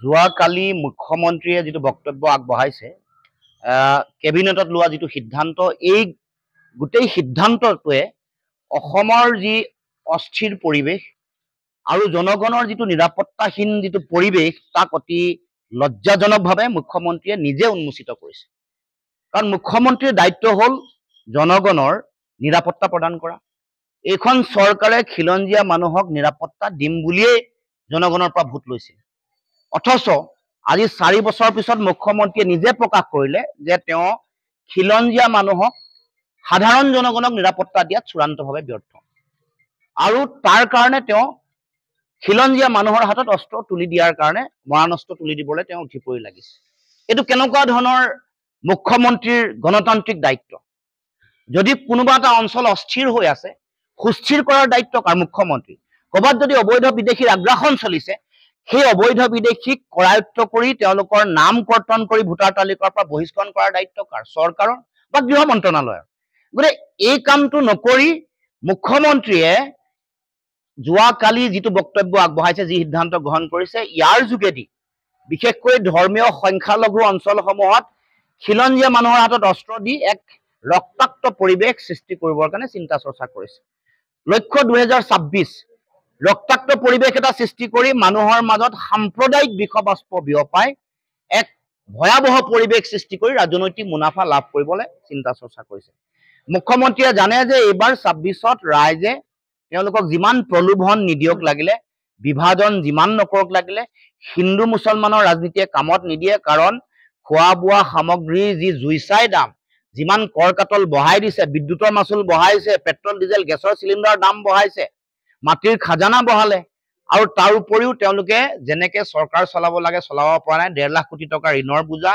যোৱাকালি মুখ্যমন্ত্ৰীয়ে যিটো বক্তব্য আগবঢ়াইছে কেবিনেটত লোৱা যিটো সিদ্ধান্ত এই গোটেই সিদ্ধান্তটোৱে অসমৰ যি অস্থিৰ পৰিৱেশ আৰু জনগণৰ যিটো নিৰাপত্তাহীন যিটো পৰিৱেশ তাক অতি লজ্জাজনকভাৱে মুখ্যমন্ত্ৰীয়ে নিজে উন্মোচিত কৰিছে। কাৰণ মুখ্যমন্ত্ৰীৰ দায়িত্ব হ'ল জনগণৰ নিৰাপত্তা প্ৰদান কৰা। এইখন চৰকাৰে খিলঞ্জীয়া মানুহক নিৰাপত্তা দিম বুলিয়েই জনগণৰ পৰা ভোট লৈছিল। অথচ আজি 4 বছৰ পিছত মুখ্যমন্ত্ৰীয়ে নিজে প্ৰকাশ কৰিলে যে তেওঁ খিলঞ্জীয়া মানুহক সাধাৰণ জনগণক নিৰাপত্তা দিয়াত চূড়ান্তভাৱে ব্যৰ্থ আৰু তাৰ কাৰণে তেওঁ খিলঞ্জীয়া মানুহৰ হাতত অস্ত্ৰ তুলি দিয়াৰ কাৰণে মৰাণস্ত্ৰ তুলি দিবলৈ তেওঁ উঠি পৰি লাগিছে। এইটো কেনেকুৱা ধৰণৰ মুখ্যমন্ত্ৰীৰ গণতান্ত্ৰিক দায়িত্ব? যদি কোনোবা এটা অঞ্চল অস্থিৰ হৈ আছে সুস্থিৰ কৰাৰ দায়িত্ব কাৰ? মুখ্যমন্ত্ৰী। ক'ৰবাত যদি অবৈধ বিদেশীৰ আগ্ৰাসন চলিছে সেই অবৈধ বিদেশীক কৰায়ত্ব কৰি তেওঁলোকৰ নাম কৰ্তন কৰি ভোটাৰ তালিকাৰ পৰা বহিষ্কৰণ কৰাৰ দায়িত্ব কাৰ? চৰকাৰৰ বা গৃহ মন্ত্ৰণালয়ৰ। গতিকে এই কামটো নকৰি মুখ্যমন্ত্ৰীয়ে যোৱাকালি যিটো বক্তব্য আগবঢ়াইছে, যি সিদ্ধান্ত গ্ৰহণ কৰিছে, ইয়াৰ যোগেদি বিশেষকৈ ধৰ্মীয় সংখ্যালঘু অঞ্চলসমূহত খিলঞ্জীয়া মানুহৰ হাতত অস্ত্ৰ দি এক ৰক্তাক্ত পৰিৱেশ সৃষ্টি কৰিবৰ কাৰণে চিন্তা চৰ্চা কৰিছে। লক্ষ্য 2026 ৰক্তাক্ত পৰিৱেশ এটা সৃষ্টি কৰি মানুহৰ মাজত সাম্প্ৰদায়িক বিষবাষ্প বিয়পাই এক ভয়াৱহ পৰিৱেশ সৃষ্টি কৰি ৰাজনৈতিক মুনাফা লাভ কৰিবলৈ চিন্তা চৰ্চা কৰিছে। মুখ্যমন্ত্ৰীয়ে জানে যে এইবাৰ 26ত ৰাইজে তেওঁলোকক যিমান প্ৰলোভন নিদিয়ক লাগিলে, বিভাজন যিমান নকৰক লাগিলে, হিন্দু মুছলমানৰ ৰাজনীতিয়ে কামত নিদিয়ে। কাৰণ খোৱা বোৱা সামগ্ৰীৰ যি জুইচাই দাম, যিমান কৰ কাটল বঢ়াই দিছে, বিদ্যুতৰ মাচুল বঢ়াইছে, পেট্ৰল ডিজেল গেছৰ চিলিণ্ডাৰৰ দাম বঢ়াইছে, মাটিৰ খাজানা বঢ়ালে আৰু তাৰ উপৰিও তেওঁলোকে যেনেকে চৰকাৰ চলাব লাগে চলাব পৰা নাই। 1.5 লাখ কোটি টকা ঋণৰ বোজা,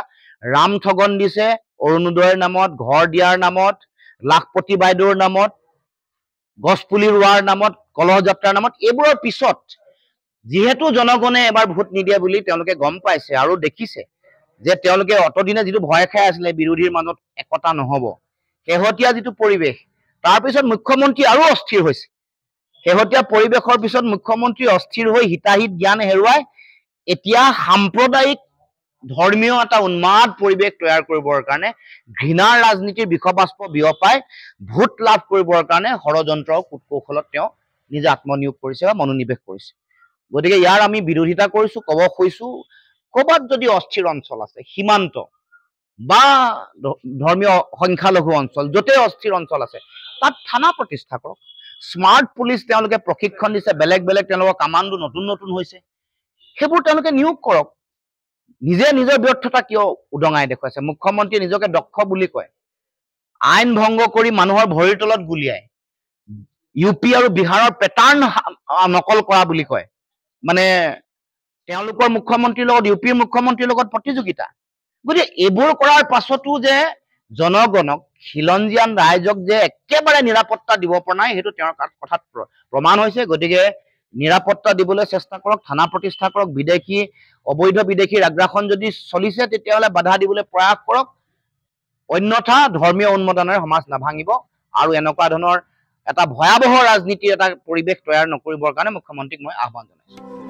ৰাম ঠগন দিছে অৰুণোদয়ৰ নামত, ঘৰ দিয়াৰ নামত, লাখপতি বাইদেউৰ নামত, গছপুলি ৰোৱাৰ নামত, কলহ যাত্ৰাৰ নামত। এইবোৰৰ পিছত যিহেতু জনগণে এবাৰ ভোট নিদিয়ে বুলি তেওঁলোকে গম পাইছে আৰু দেখিছে যে তেওঁলোকে অতদিনে যিটো ভয় খাই আছিলে বিৰোধীৰ মাজত একতা নহব, শেহতীয়া যিটো পৰিৱেশ, তাৰপিছত মুখ্যমন্ত্ৰী আৰু অস্থিৰ হৈছে। শেহতীয়া পৰিৱেশৰ পিছত মুখ্যমন্ত্ৰী অস্থিৰ হৈ হিতাহিত জ্ঞান হেৰুৱাই এতিয়া সাম্প্ৰদায়িক ধৰ্মীয় এটা উন্মাদ পৰিৱেশ তৈয়াৰ কৰিবৰ কাৰণে, ঘৃণাৰ ৰাজনীতিৰ বিষবাষ্প বিয়পাই ভোট লাভ কৰিবৰ কাৰণে ষড়যন্ত্ৰ কূটকৌশলত তেওঁ নিজে আত্মনিয়োগ কৰিছে বা মনোনিৱেশ কৰিছে। গতিকে ইয়াৰ আমি বিৰোধিতা কৰিছো, ক'ব খুজিছো ক'ৰবাত যদি অস্থিৰ অঞ্চল আছে, সীমান্ত বা ধৰ্মীয় সংখ্যালঘু অঞ্চল, য'তে অস্থিৰ অঞ্চল আছে তাত থানা প্ৰতিষ্ঠা কৰক। স্মাৰ্ট পুলিচ তেওঁলোকে প্ৰশিক্ষণ দিছে, বেলেগ বেলেগ তেওঁলোকৰ কামাণ্ডো নতুন নতুন হৈছে, সেইবোৰ তেওঁলোকে নিয়োগ কৰক। নিজে নিজৰ ব্যৰ্থতা কিয় উদঙাই দেখুৱাইছে? মুখ্যমন্ত্ৰীয়ে নিজকে দক্ষ বুলি কয়, আইন ভংগ কৰি মানুহৰ ভৰিৰ তলত গুলিয়াই ইউপি আৰু বিহাৰৰ পেটাৰ্ণ নকল কৰা বুলি কয়। মানে তেওঁলোকৰ মুখ্যমন্ত্ৰীৰ লগত ইউপিৰ মুখ্যমন্ত্ৰীৰ লগত প্ৰতিযোগিতা। গতিকে এইবোৰ কৰাৰ পাছতো যে জনগণক, খিলঞ্জীয়ান ৰাইজক যে একেবাৰে নিৰাপত্তা দিব পৰা নাই, সেইটো তেওঁৰ কথাত প্ৰমাণ হৈছে। গতিকে নিৰাপত্তা দিবলৈ চেষ্টা কৰক, থানা প্ৰতিষ্ঠা কৰক। বিদেশী অবৈধ বিদেশীৰ আগ্ৰাসন যদি চলিছে তেতিয়াহ'লে বাধা দিবলৈ প্ৰয়াস কৰক, অন্যথা ধৰ্মীয় উন্মাদনাৰে সমাজ নাভাঙিব আৰু এনেকুৱা ধৰণৰ এটা ভয়াৱহ ৰাজনীতিৰ এটা পৰিৱেশ তৈয়াৰ নকৰিবৰ কাৰণে মুখ্যমন্ত্ৰীক মই আহ্বান জনাইছো।